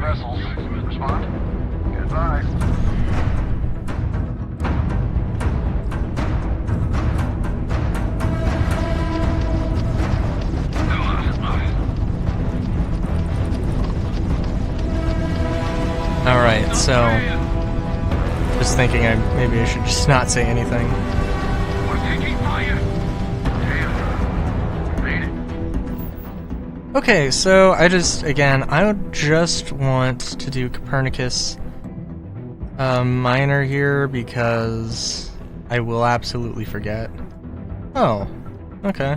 vessels. Respond. Goodbye. Alright, so just thinking maybe I should just not say anything. We're taking fire. Damn. Made it. Okay, so I just want to do Copernicus minor here because I will absolutely forget. Oh, okay.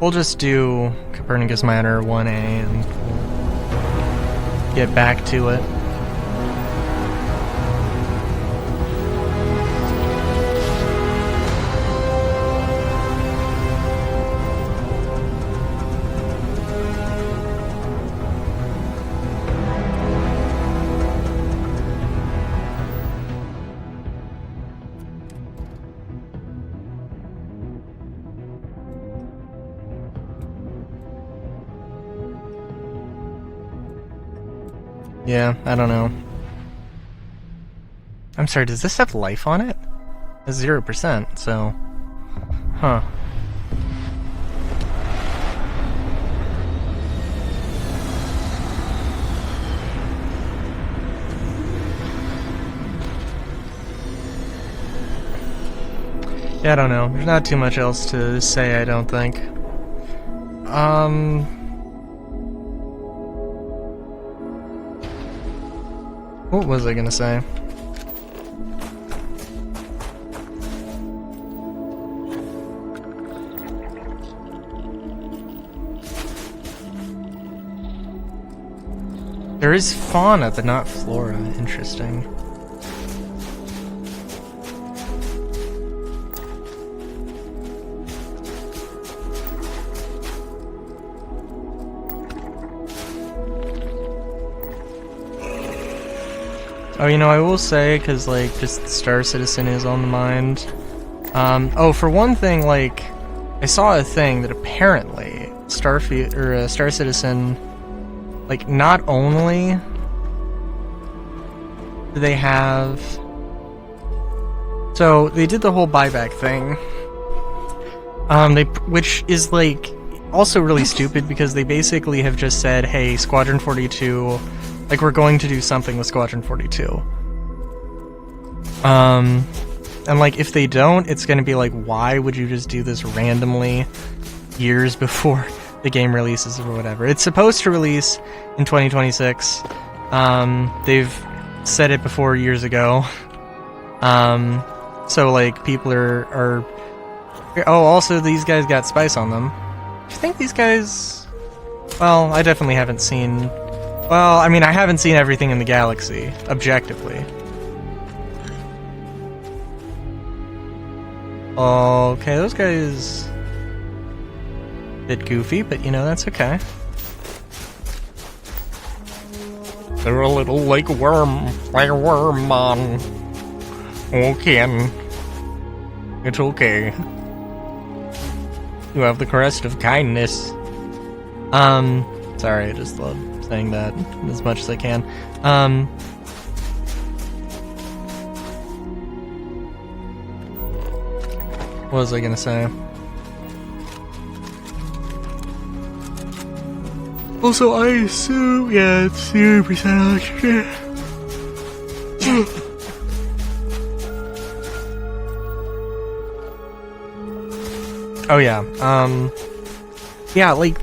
We'll just do Copernicus minor 1A and get back to it. Yeah, I don't know. I'm sorry, does this have life on it? It's 0%, so... Huh. Yeah, I don't know. There's not too much else to say, I don't think. What was I gonna say? There is fauna, but not flora. Interesting. Oh, you know, I will say, because, like, just Star Citizen is on the mind. Oh, for one thing, like, I saw a thing that apparently Starfield, or Star Citizen, like, not only do they have... So, they did the whole buyback thing. Which is, like, also really stupid, because they basically have just said, hey, Squadron 42... Like, we're going to do something with Squadron 42. And, like, if they don't, it's gonna be like, why would you just do this randomly years before the game releases or whatever? It's supposed to release in 2026. They've said it before years ago. So, like, people are... Oh, also, these guys got spice on them. I think these guys... Well, I definitely haven't seen... Well, I mean, I haven't seen everything in the galaxy, objectively. Okay, those guys... bit goofy, but you know, that's okay. They're a little like a worm man. Okay. It's okay. You have the crest of kindness. Sorry, I just love saying that as much as I can. What was I gonna say? Also, I assume, yeah, it's 0% oxygen. Oh yeah, yeah, like,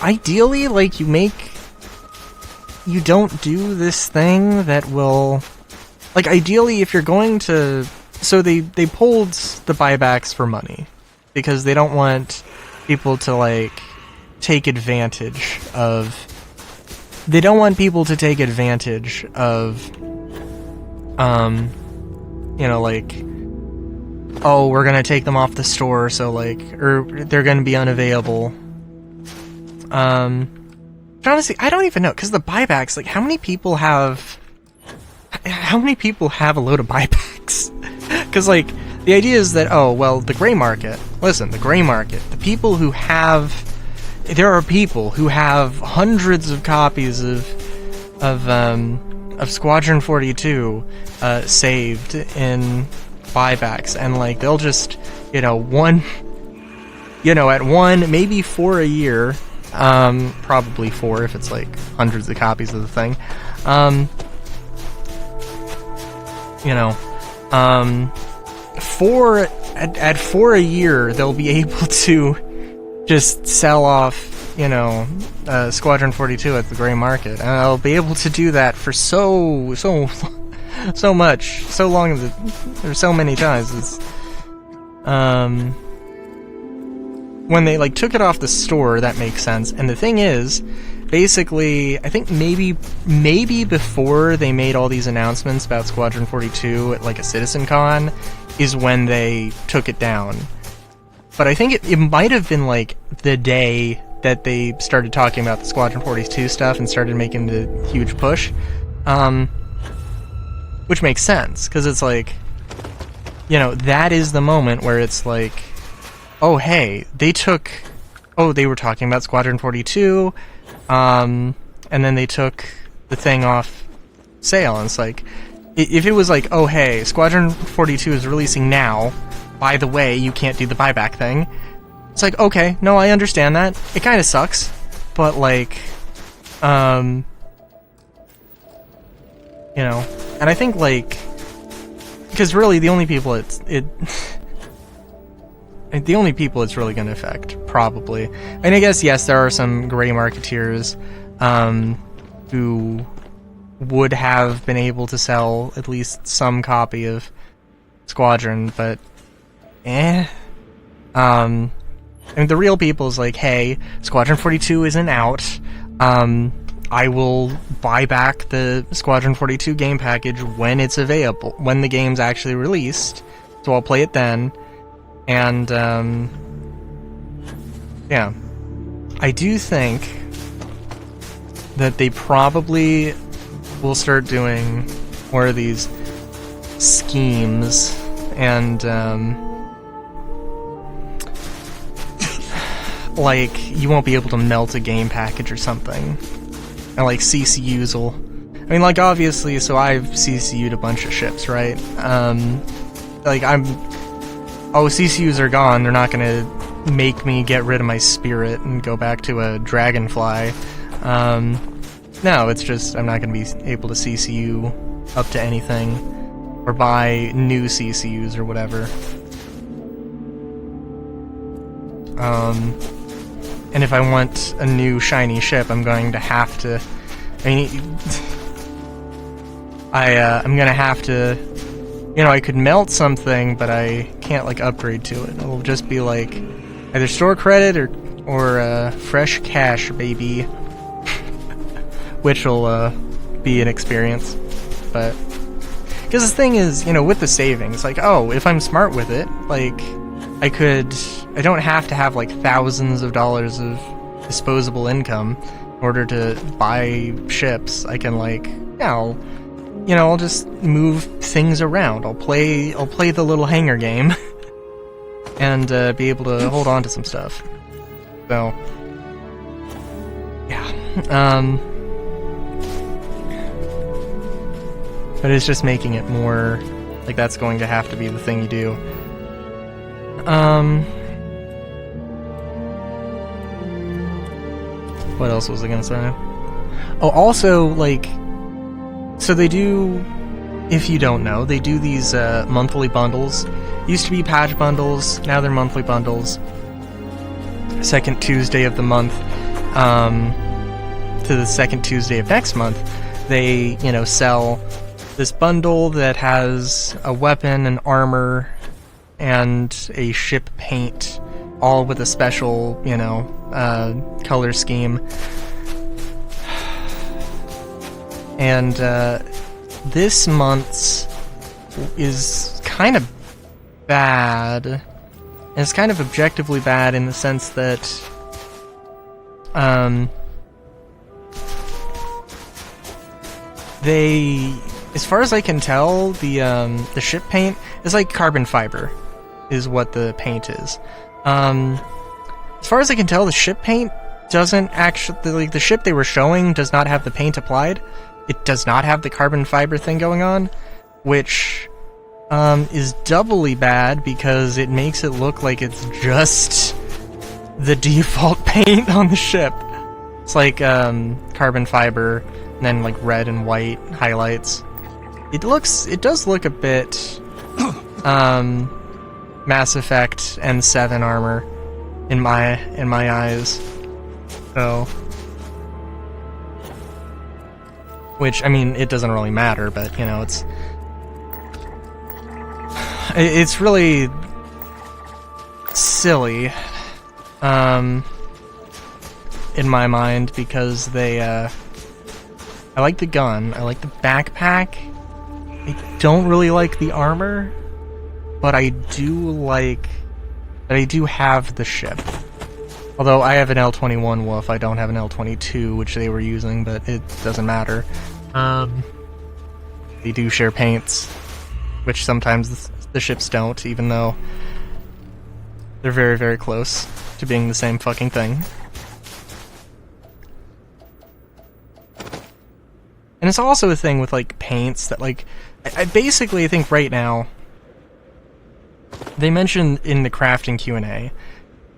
ideally, like, you don't do this thing that will... Like, ideally, if you're going to... So they pulled the buybacks for money. Because they don't want people to, like, take advantage of... They don't want people to take advantage of... You know, like... Oh, we're gonna take them off the store, so, like... Or they're gonna be unavailable. Honestly, I don't even know, because the buybacks, like, how many people have a load of buybacks? Because, like, the idea is that, oh, well, the gray market, listen, the gray market, the people who have there are people who have hundreds of copies of Squadron 42 saved in buybacks, and like they'll just, you know, at one, maybe 4 a year, probably 4 if it's like hundreds of copies of the thing, you know, 4 at 4 a year they'll be able to just sell off, you know, Squadron 42 at the gray market, and I'll be able to do that for so much, so long, or so many times. It's, when they like took it off the store, that makes sense. And the thing is, basically, I think maybe before they made all these announcements about Squadron 42 at like a CitizenCon is when they took it down. But I think it might have been like the day that they started talking about the Squadron 42 stuff and started making the huge push. Which makes sense, because it's like, you know, that is the moment where it's like, oh hey, they were talking about Squadron 42, and then they took the thing off sale, and it's like, if it was like, oh hey, Squadron 42 is releasing now, by the way, you can't do the buyback thing. It's like, okay, no, I understand that. It kind of sucks, but like, you know, and I think like, because really the only people it's really going to affect, probably. And I guess, yes, there are some gray marketeers who would have been able to sell at least some copy of Squadron, but I mean, the real people is like, hey, Squadron 42 isn't out. I will buy back the Squadron 42 game package when it's available, when the game's actually released, so I'll play it then. And, yeah. I do think that they probably will start doing more of these schemes, and, like, you won't be able to melt a game package or something. And, like, CCUs will... I mean, like, obviously, so I've CCU'd a bunch of ships, right? Like, oh, CCUs are gone, they're not gonna make me get rid of my Spirit and go back to a Dragonfly. No, it's just, I'm not gonna be able to CCU up to anything, or buy new CCUs or whatever. And if I want a new shiny ship, I'm going to have to... I mean... I'm gonna have to... You know, I could melt something, but I can't, like, upgrade to it. It'll just be, like, either store credit or fresh cash, baby. Which will, be an experience. But... Because the thing is, you know, with the savings, like, oh, if I'm smart with it, like, I don't have to have, like, thousands of dollars of disposable income in order to buy ships. I can, like, yeah, I'll just move things around. I'll play the little hangar game and be able to hold on to some stuff. So, yeah. But it's just making it more like that's going to have to be the thing you do. What else was I gonna say? Oh, also, like, so they do, if you don't know, they do these monthly bundles. Used to be patch bundles, now they're monthly bundles. Second Tuesday of the month to the second Tuesday of next month, they, you know, sell this bundle that has a weapon, an armor, and a ship paint, all with a special, you know, color scheme. And this month's is kind of bad. And it's kind of objectively bad in the sense that they, as far as I can tell, the ship paint is like carbon fiber, is what the paint is. As far as I can tell, the ship paint doesn't actually, like, the ship they were showing does not have the paint applied. It does not have the carbon fiber thing going on, which is doubly bad because it makes it look like it's just the default paint on the ship. It's like carbon fiber and then like red and white highlights. It does look a bit Mass Effect N7 armor in my eyes. So, which, I mean, it doesn't really matter, but you know, it's really silly in my mind, because I like the gun, I like the backpack, I don't really like the armor, but I do have the ship. Although I have an L-21 Wolf, I don't have an L-22, which they were using, but it doesn't matter. They do share paints, which sometimes the ships don't, even though they're very, very close to being the same fucking thing. And it's also a thing with, like, paints that, like, I basically think right now, they mentioned in the crafting Q&A,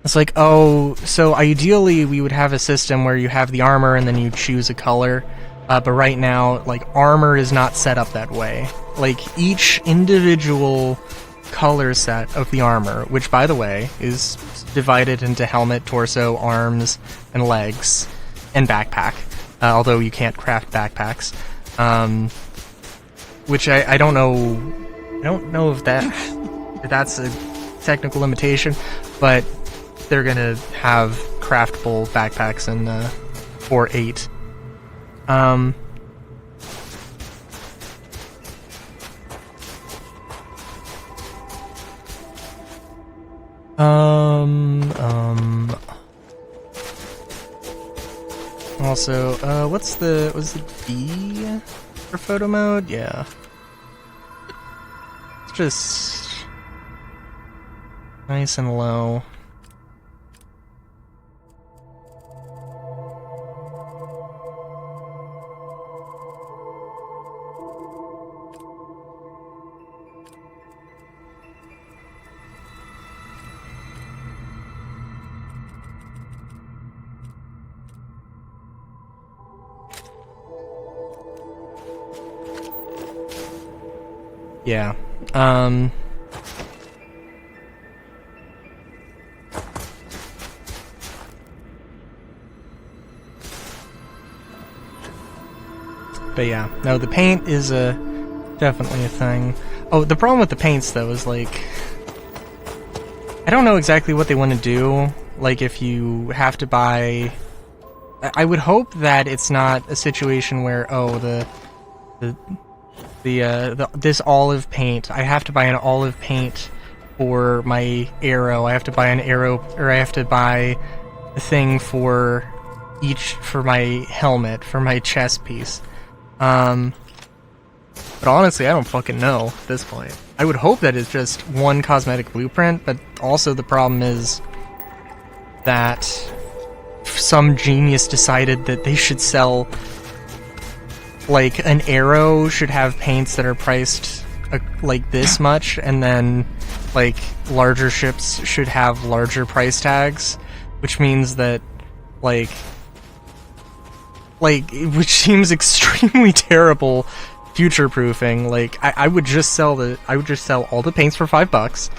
it's like, oh, so ideally we would have a system where you have the armor and then you choose a color, but right now, like, armor is not set up that way. Like, each individual color set of the armor, which, by the way, is divided into helmet, torso, arms, and legs, and backpack, although you can't craft backpacks, which I don't know if that's a technical limitation, but they're gonna have craftable backpacks in 4.8. Also, was the B for photo mode? Yeah. It's just nice and low. Yeah. But yeah, no, the paint is definitely a thing. Oh, the problem with the paints, though, is, like, I don't know exactly what they want to do. Like, if you have to buy... I would hope that it's not a situation where, oh, this olive paint, I have to buy an olive paint for my arrow, I have to buy an arrow, or I have to buy a thing for my helmet, for my chest piece. But honestly, I don't fucking know at this point. I would hope that it's just one cosmetic blueprint, but also the problem is that some genius decided that they should sell, like, an arrow should have paints that are priced like this much, and then, like, larger ships should have larger price tags, which means that, like, which seems extremely terrible future-proofing. Like, I would just sell all the paints for $5,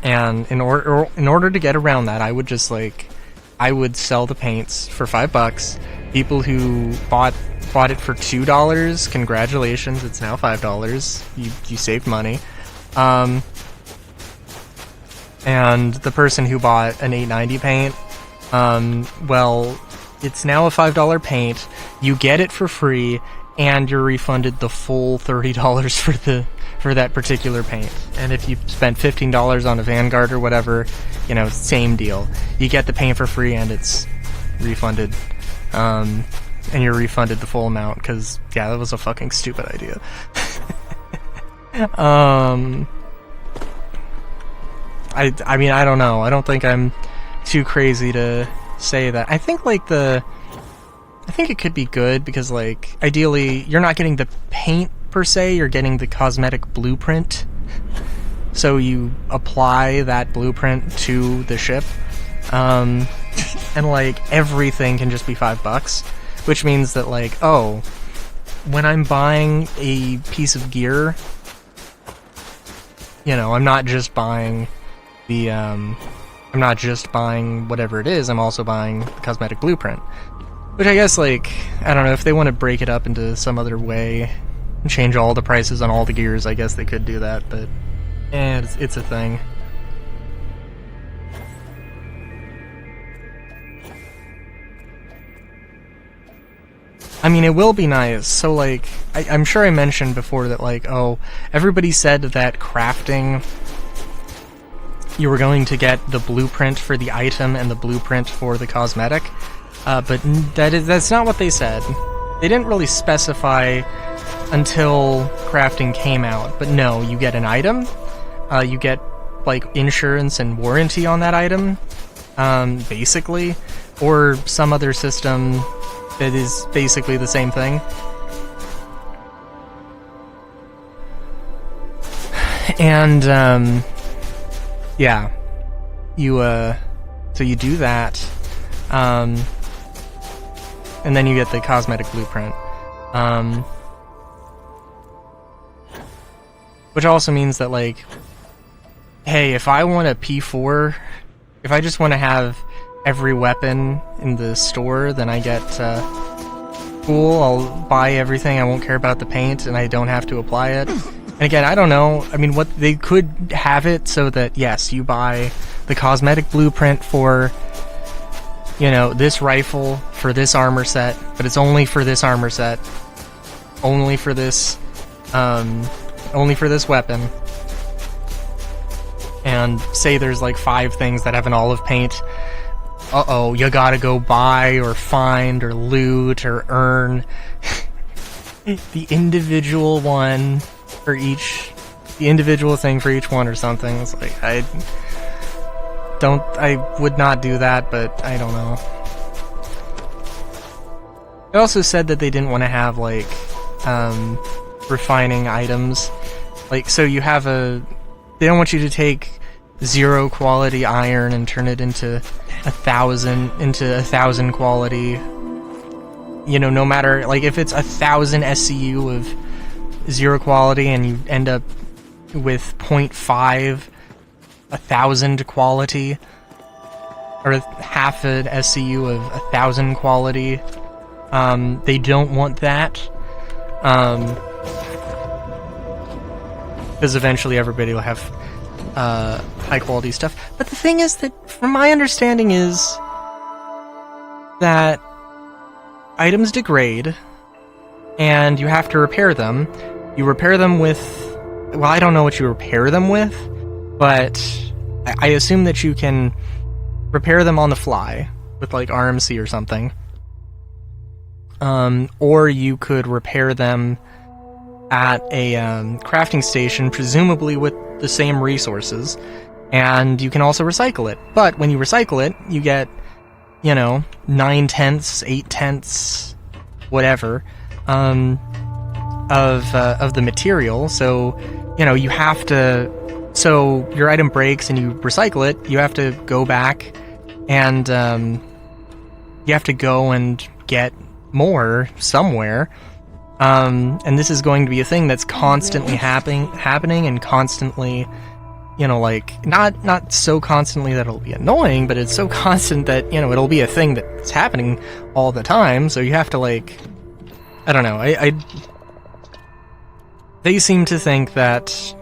and in order to get around that, I would just, like, I would sell the paints for $5. People who bought it for $2, congratulations, it's now $5. You saved money. And the person who bought an $8.90 paint, well, it's now a $5 paint, you get it for free, and you're refunded the full $30 for that particular paint. And if you spent $15 on a Vanguard or whatever, you know, same deal. You get the paint for free and it's refunded. And you're refunded the full amount, because, yeah, that was a fucking stupid idea. I mean, I don't know. I don't think I'm too crazy to say that. I think like I think it could be good because like ideally you're not getting the paint per se, you're getting the cosmetic blueprint. So you apply that blueprint to the ship. And like everything can just be $5, which means that like, oh, when I'm buying a piece of gear, you know, I'm not just buying the I'm not just buying whatever it is, I'm also buying the cosmetic blueprint. Which I guess, like, I don't know, if they want to break it up into some other way and change all the prices on all the gears, I guess they could do that, but it's a thing. I mean, it will be nice. So, like, I'm sure I mentioned before that, like, oh, everybody said that crafting, you were going to get the blueprint for the item and the blueprint for the cosmetic, but that's not what they said. They didn't really specify until crafting came out, but no, you get an item, you get, like, insurance and warranty on that item, basically, or some other system that is basically the same thing. And, yeah. So you do that, and then you get the cosmetic blueprint. Which also means that, like, hey, if I want a P4, if I just want to have every weapon in the store, then I get, cool, I'll buy everything, I won't care about the paint, and I don't have to apply it. And again, I don't know, I mean, what they could have it so that, yes, you buy the cosmetic blueprint for, you know, this rifle, for this armor set, but it's only for this armor set, only for this weapon. And say there's like 5 things that have an olive paint. Uh-oh, you gotta go buy or find or loot or earn the individual one for each, the individual thing for each one or something. It's like, I would not do that, but I don't know. It also said that they didn't want to have, like, refining items. Like, so you have they don't want you to take 0 quality iron and turn it into 1,000 quality. You know, no matter, like, if it's 1,000 SCU of 0 quality and you end up with 0.5 1,000 quality, or half an SCU of 1,000 quality, they don't want that, because eventually everybody will have high quality stuff. But the thing is that, from my understanding, is that items degrade and you have to repair them. You repair them with, well, I don't know what you repair them with, but I assume that you can repair them on the fly with, like, RMC or something. Or you could repair them at a crafting station, presumably with the same resources, and you can also recycle it. But when you recycle it, you get, you know, 9/10, 8/10, whatever, of the material. So, you know, you have to, so your item breaks and you recycle it, you have to go back and you have to go and get more somewhere. And this is going to be a thing that's constantly happening and constantly, you know, like, not so constantly that it'll be annoying, but it's so constant that, you know, it'll be a thing that's happening all the time, so you have to, like, I don't know, they seem to think that,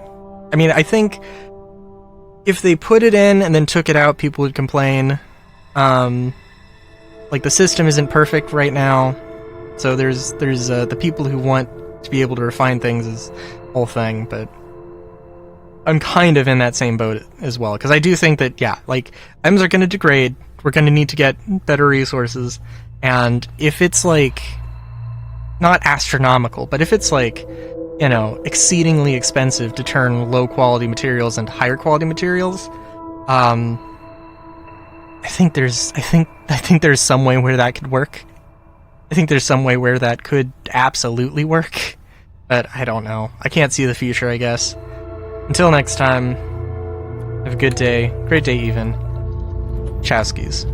I mean, I think if they put it in and then took it out, people would complain. Like, the system isn't perfect right now, so there's the people who want to be able to refine things is the whole thing, but I'm kind of in that same boat as well, because I do think that, yeah, like, items are going to degrade, we're going to need to get better resources, and if it's, like, not astronomical, but if it's, like, you know, exceedingly expensive to turn low-quality materials into higher-quality materials, I think there's some way where that could work. I think there's some way where that could absolutely work. But I don't know. I can't see the future, I guess. Until next time, have a good day. Great day even. Chowskis.